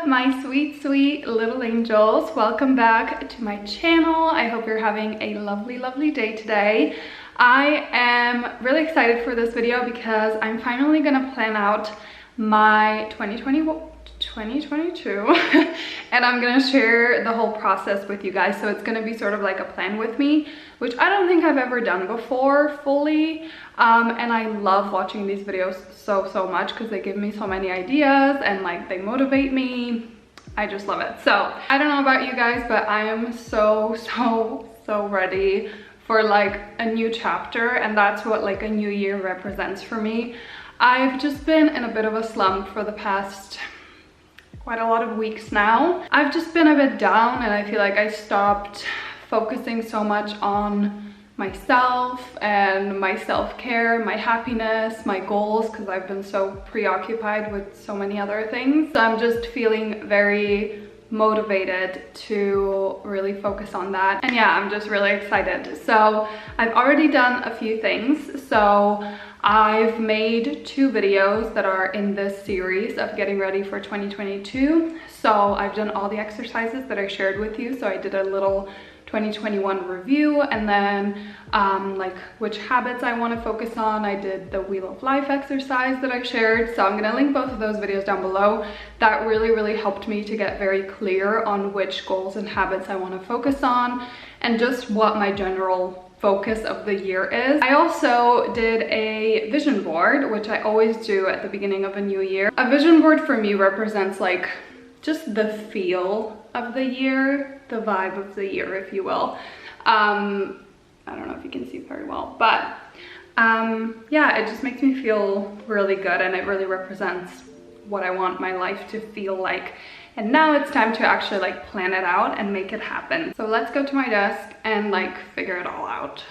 up, my sweet little angels? Welcome back to my channel. I hope you're having a lovely day today. I am really excited for this video because I'm finally gonna plan out my 2022 and I'm gonna share the whole process with you guys. So it's gonna be sort of like a plan with me, which I don't think I've ever done before fully. And I love watching these videos so much because they give me so many ideas and like they motivate me. I just love it. So I don't know about you guys, but I am so ready for like a new chapter, and that's what like a new year represents for me. I've just been in a bit of a slump for the past quite a lot of weeks now. I've just been a bit down and I feel like I stopped focusing so much on myself and my self-care, my happiness, my goals, because I've been so preoccupied with so many other things. So I'm just feeling very motivated to really focus on that, and yeah, I'm just really excited. So I've already done a few things. So I've made 2 videos that are in this series of getting ready for 2022. So I've done all the exercises that I shared with you. So I did a little 2021 review, and then like which habits I want to focus on. I did the Wheel of Life exercise that I shared, so I'm gonna link both of those videos down below. That really helped me to get very clear on which goals and habits I want to focus on and just what my general focus of the year is. I also did a vision board, which I always do at the beginning of a new year. A vision board for me represents like just the feel of the year, the vibe of the year, if you will. I don't know if you can see very well, but yeah, it just makes me feel really good, and it really represents what I want my life to feel like. And now it's time to actually like plan it out and make it happen. So let's go to my desk and like figure it all out.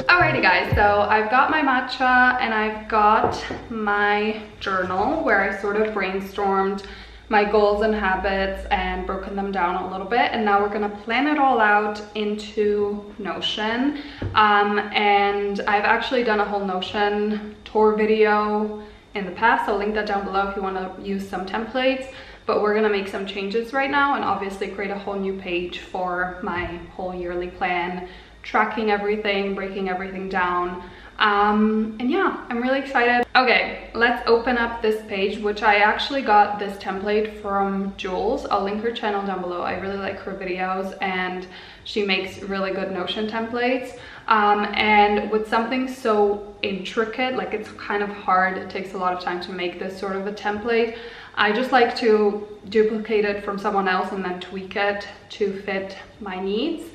Alrighty guys, so I've got my matcha and I've got my journal where I sort of brainstormed my goals and habits and broken them down a little bit, and now we're gonna plan it all out into Notion. And I've actually done a whole Notion tour video in the past. I'll link that down below if you want to use some templates, but we're gonna make some changes right now and obviously create a whole new page for my whole yearly plan, tracking everything, breaking everything down. And yeah, I'm really excited. Okay, let's open up this page, which I actually got this template from Jules. I'll link her channel down below. I really like her videos and she makes really good Notion templates. And with something so intricate, like it's kind of hard, it takes a lot of time to make this sort of a template. I just like to duplicate it from someone else and then tweak it to fit my needs.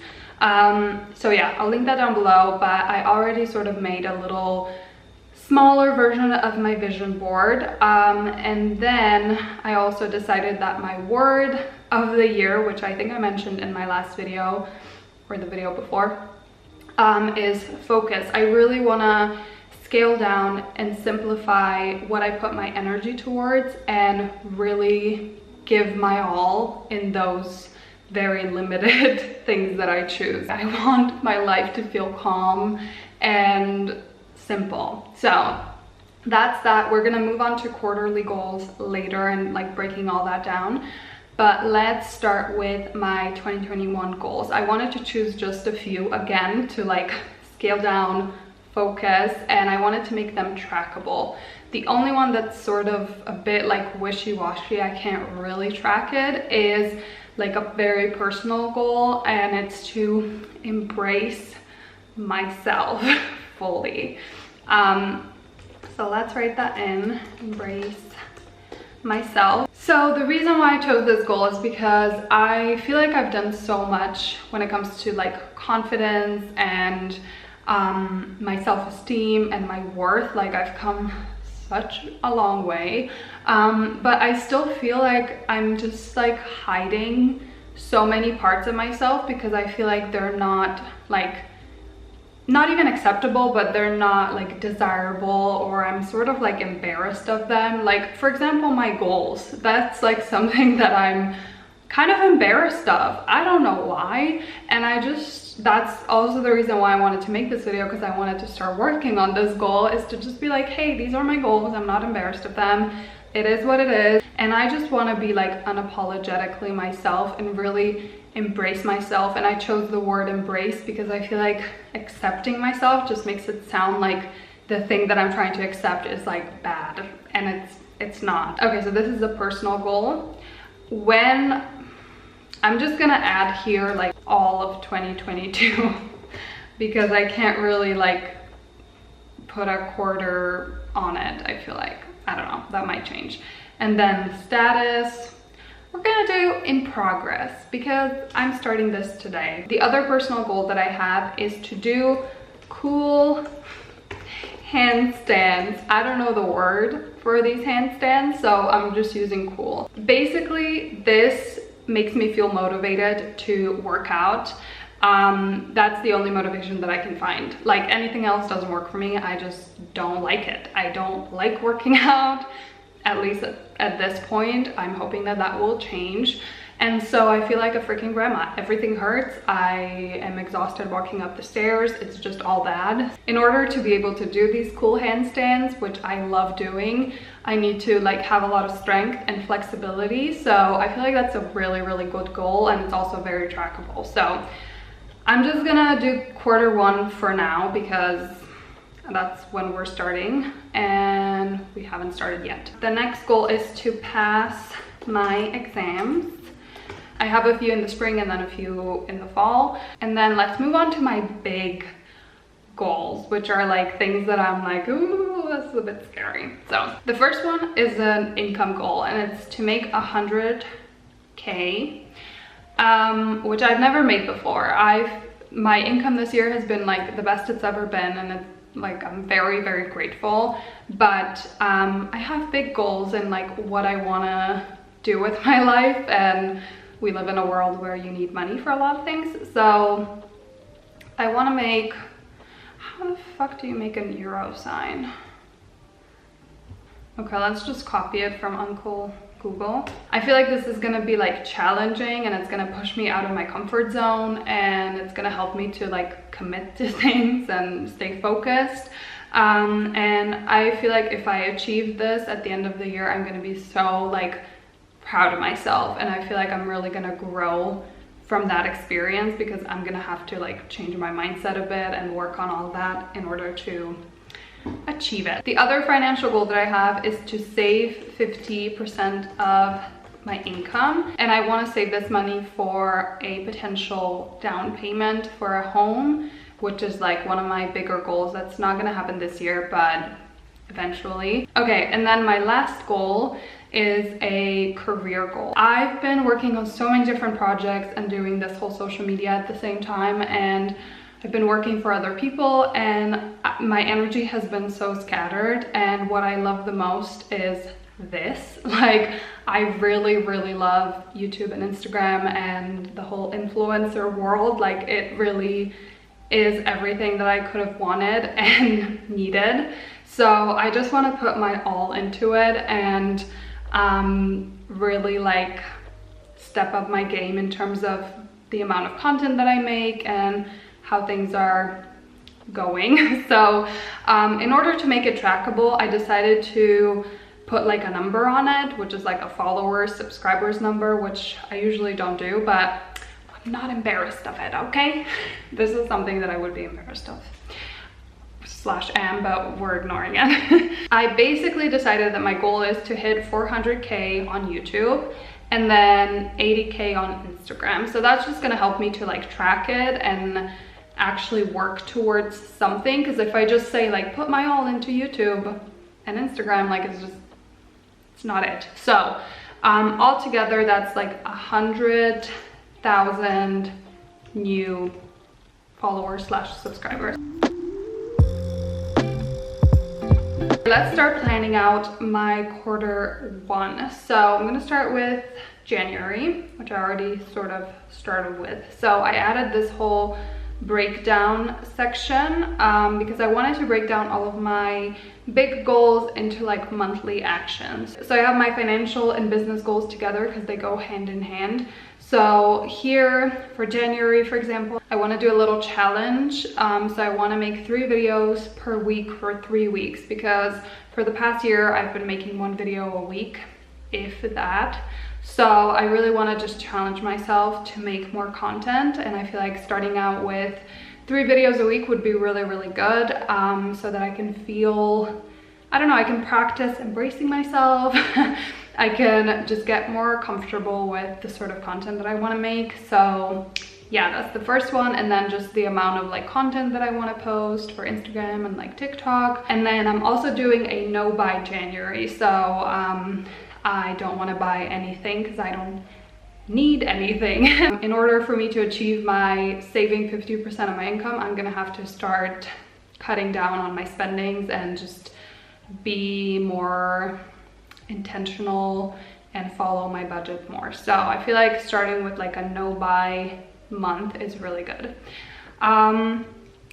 So yeah, I'll link that down below, but I already sort of made a little smaller version of my vision board. And then I also decided that my word of the year, which I think I mentioned in my last video or the video before, is focus. I really want to scale down and simplify what I put my energy towards and really give my all in those very limited things that I choose. I want my life to feel calm and simple. So that's that. We're gonna move on to quarterly goals later and like breaking all that down. But let's start with my 2021 goals. I wanted to choose just a few again to like scale down, focus, and I wanted to make them trackable. The only one that's sort of a bit like wishy-washy, I can't really track it, is like a very personal goal, and it's to embrace myself fully. So let's write that in, embrace myself. So the reason why I chose this goal is because I feel like I've done so much when it comes to like confidence and my self-esteem and my worth. Like I've come such a long way, but I still feel like I'm just like hiding so many parts of myself because I feel like they're not even acceptable, but they're not like desirable, or I'm sort of like embarrassed of them. Like for example, my goals, that's like something that I'm kind of embarrassed of. I don't know why, and I just that's also the reason why I wanted to make this video, because I wanted to start working on this goal, is to just be like, hey, these are my goals. I'm not embarrassed of them. It is what it is. And I just want to be like unapologetically myself and really embrace myself. And I chose the word embrace because I feel like accepting myself just makes it sound like the thing that I'm trying to accept is like bad, and it's not. Okay, so this is a personal goal. When I'm just gonna add here like all of 2022 because I can't really like put a quarter on it. I feel like, I don't know, that might change. And then status, we're gonna do in progress because I'm starting this today. The other personal goal that I have is to do cool handstands. I don't know the word for these handstands, so I'm just using cool. Basically, this makes me feel motivated to work out. That's the only motivation that I can find. Like anything else doesn't work for me. I just don't like it. I don't like working out, at least at this point. I'm hoping that that will change. And so I feel like a freaking grandma. Everything hurts. I am exhausted walking up the stairs. It's just all bad. In order to be able to do these cool handstands, which I love doing, I need to like have a lot of strength and flexibility. So I feel like that's a really, really good goal, and it's also very trackable. So I'm just gonna do Q1 for now because that's when we're starting and we haven't started yet. The next goal is to pass my exams. I have a few in the spring and then a few in the fall. And then let's move on to my big goals, which are like things that I'm like, ooh, that's a bit scary. So the first one is an income goal, and it's to make 100K, which I've never made before. My income this year has been like the best it's ever been, and it's like I'm very, very grateful. But I have big goals in like what I want to do with my life, and we live in a world where you need money for a lot of things. So I want to make, how the fuck do you make an euro sign? Okay, let's just copy it from Uncle Google. I feel like this is gonna be like challenging, and it's gonna push me out of my comfort zone, and it's gonna help me to like commit to things and stay focused. And I feel like if I achieve this at the end of the year, I'm gonna be so like proud of myself, and I feel like I'm really gonna grow from that experience because I'm gonna have to like change my mindset a bit and work on all that in order to achieve it. The other financial goal that I have is to save 50% of my income, and I want to save this money for a potential down payment for a home, which is like one of my bigger goals. That's not gonna happen this year, but eventually. Okay, and then my last goal is a career goal. I've been working on so many different projects and doing this whole social media at the same time, and I've been working for other people, and my energy has been so scattered, and what I love the most is this. Like, I really, really love YouTube and Instagram and the whole influencer world. Like, it really is everything that I could have wanted and needed. So I just want to put my all into it and really like step up my game in terms of the amount of content that I make and how things are going. So in order to make it trackable, I decided to put like a number on it, which is like a followers, subscribers number, which I usually don't do, but I'm not embarrassed of it, okay? This is something that I would be embarrassed of. /am, but we're ignoring it. I basically decided that my goal is to hit 400K on YouTube and then 80K on Instagram. So that's just gonna help me to like track it and actually work towards something. Because if I just say like put my all into YouTube and Instagram, like it's not it. So altogether that's like 100,000 new followers / subscribers. Let's start planning out my Q1. So I'm gonna start with January, which I already sort of started with. So I added this whole breakdown section because I wanted to break down all of my big goals into like monthly actions. So I have my financial and business goals together because they go hand in hand. So here for January, for example, I want to do a little challenge. So I want to make 3 videos per week for 3 weeks, because for the past year I've been making 1 video a week, if that. So I really want to just challenge myself to make more content, and I feel like starting out with 3 videos a week would be really, really good, so that I can feel, I don't know, I can practice embracing myself. I can just get more comfortable with the sort of content that I want to make. So yeah, that's the first one. And then just the amount of like content that I want to post for Instagram and like TikTok. And then I'm also doing a no buy January. So I don't want to buy anything because I don't need anything. In order for me to achieve my saving 50% of my income, I'm gonna have to start cutting down on my spendings and just be more intentional and follow my budget more. So I feel like starting with like a no buy month is really good. And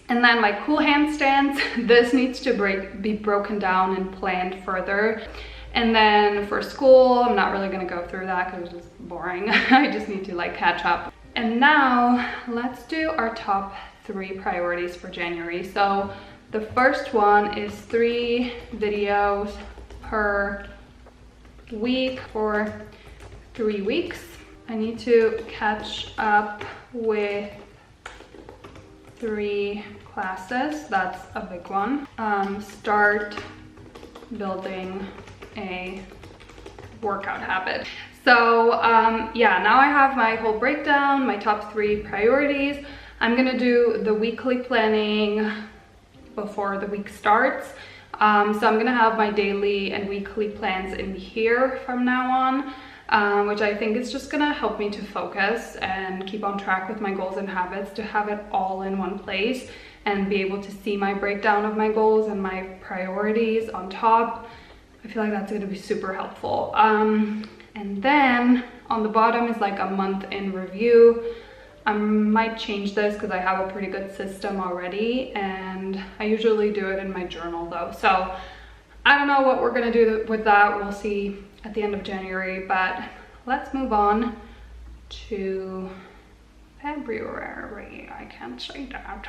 then my cool handstands, this needs to be broken down and planned further. And then for school, I'm not really gonna go through that because it's just boring. I just need to like catch up. And now let's do our top 3 priorities for January. So the first one is 3 videos per week for 3 weeks. I need to catch up with 3 classes. That's a big one. Start building a workout habit. So yeah, now I have my whole breakdown, my top 3 priorities. I'm gonna do the weekly planning before the week starts. So I'm gonna have my daily and weekly plans in here from now on, which I think is just gonna help me to focus and keep on track with my goals and habits, to have it all in one place and be able to see my breakdown of my goals and my priorities on top. I feel like that's gonna be super helpful. And then on the bottom is like a month in review. I might change this because I have a pretty good system already, and I usually do it in my journal though. So I don't know what we're gonna do with that. We'll see at the end of January, but let's move on to February. I can't say that.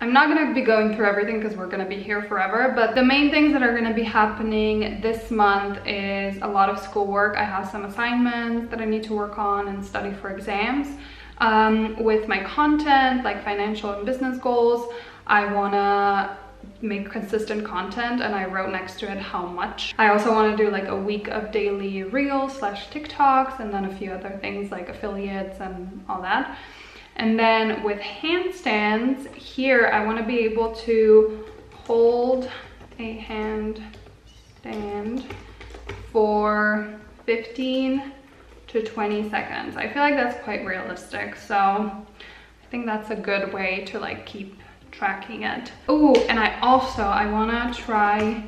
I'm not gonna be going through everything because we're gonna be here forever, but the main things that are gonna be happening this month is a lot of schoolwork. I have some assignments that I need to work on and study for exams. With my content, like financial and business goals, I wanna make consistent content, and I wrote next to it how much. I also want to do like a week of daily reels / TikToks, and then a few other things like affiliates and all that. And then with handstands here, I want to be able to hold a handstand for 15 to 20 seconds. I feel like that's quite realistic, so I think that's a good way to like keep tracking it. Oh, and I want to try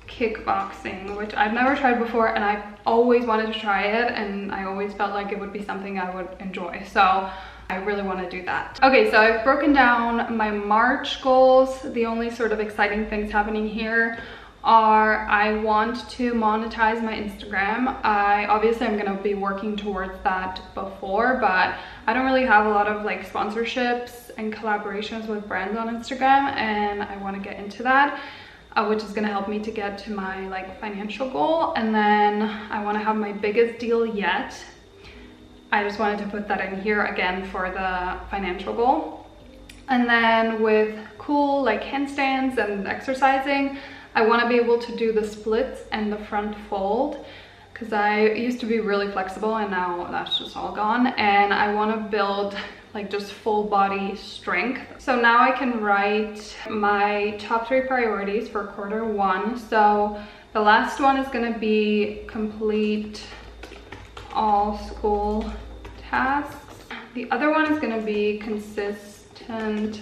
kickboxing, which I've never tried before, and I've always wanted to try it, and I always felt like it would be something I would enjoy, so I really want to do that. Okay, so I've broken down my March goals. The only sort of exciting things happening here are I want to monetize my Instagram. Obviously I'm gonna be working towards that before, but I don't really have a lot of like sponsorships and collaborations with brands on Instagram, and I want to get into that, which is gonna help me to get to my like financial goal. And then I want to have my biggest deal yet. I just wanted to put that in here again for the financial goal. And then with cool like handstands and exercising, I want to be able to do the splits and the front fold, because I used to be really flexible and now that's just all gone, and I want to build like just full body strength. So now I can write my top 3 priorities for Q1. So the last one is going to be complete all school tasks. The other one is going to be consistent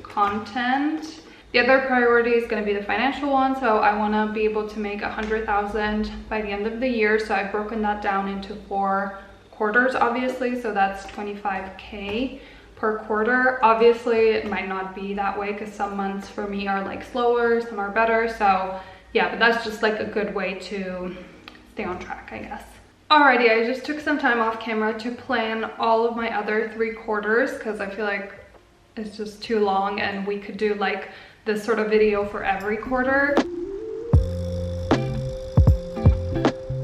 content. The other priority is going to be the financial one. So I want to be able to make 100,000 by the end of the year. So I've broken that down into 4 quarters, obviously. So that's 25K per quarter. Obviously, it might not be that way because some months for me are like slower, some are better. So yeah, but that's just like a good way to stay on track, I guess. Alrighty, I just took some time off camera to plan all of my other 3 quarters because I feel like it's just too long and we could do like this sort of video for every quarter.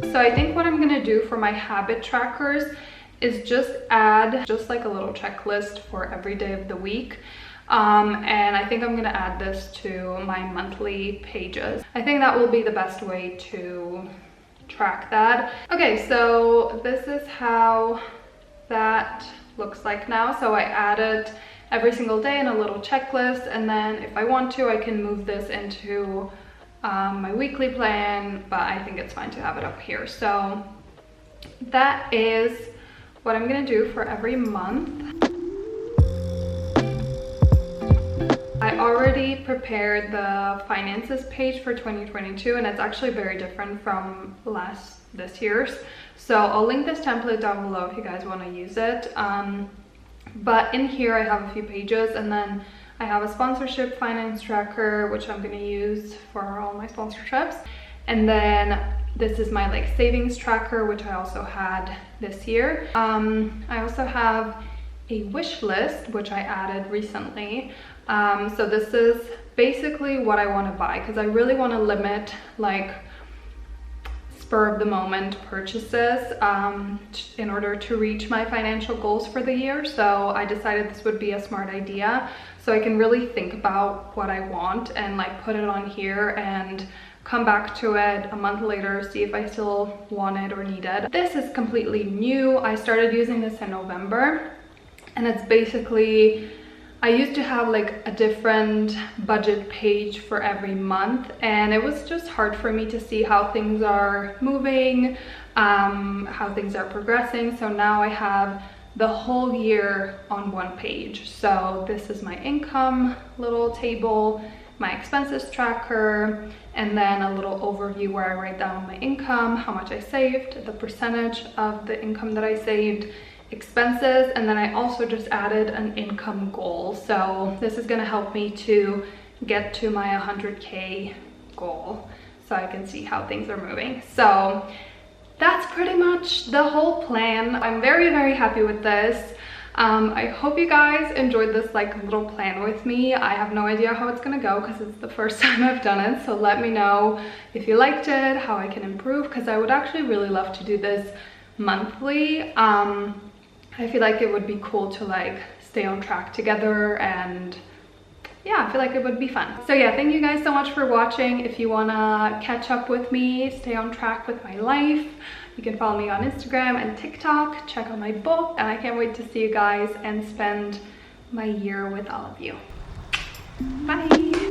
So I think what I'm gonna do for my habit trackers is just add just like a little checklist for every day of the week. And I think I'm gonna add this to my monthly pages. I think that will be the best way to track that. Okay, so this is how that looks like now. So I added every single day in a little checklist, and then if I want to, I can move this into my weekly plan, but I think it's fine to have it up here. So that is what I'm gonna do for every month. I already prepared the finances page for 2022, and it's actually very different from this year's. So I'll link this template down below if you guys want to use it. But in here I have a few pages, and then I have a sponsorship finance tracker, which I'm going to use for all my sponsorships. And then this is my like savings tracker, which I also had this year. I also have a wish list, which I added recently. So this is basically what I want to buy, because I really want to limit like spur of the moment purchases in order to reach my financial goals for the year. So I decided this would be a smart idea, so I can really think about what I want and like put it on here and come back to it a month later, see if I still want it or need it. This is completely new. I started using this in November, and it's basically, I used to have like a different budget page for every month, and it was just hard for me to see how things are moving, how things are progressing. So now I have the whole year on one page. So this is my income little table, my expenses tracker, and then a little overview where I write down my income, how much I saved, the percentage of the income that I saved, expenses, and then I also just added an income goal. So this is going to help me to get to my 100K goal, so I can see how things are moving. So that's pretty much the whole plan. I'm very, very happy with this. I hope you guys enjoyed this like little plan with me. I have no idea how it's gonna go because it's the first time I've done it. So let me know if you liked it, how I can improve, because I would actually really love to do this monthly. I feel like it would be cool to like stay on track together, and yeah, I feel like it would be fun. So yeah, thank you guys so much for watching. If you wanna catch up with me, stay on track with my life, you can follow me on Instagram and TikTok, check out my book, and I can't wait to see you guys and spend my year with all of you. Bye.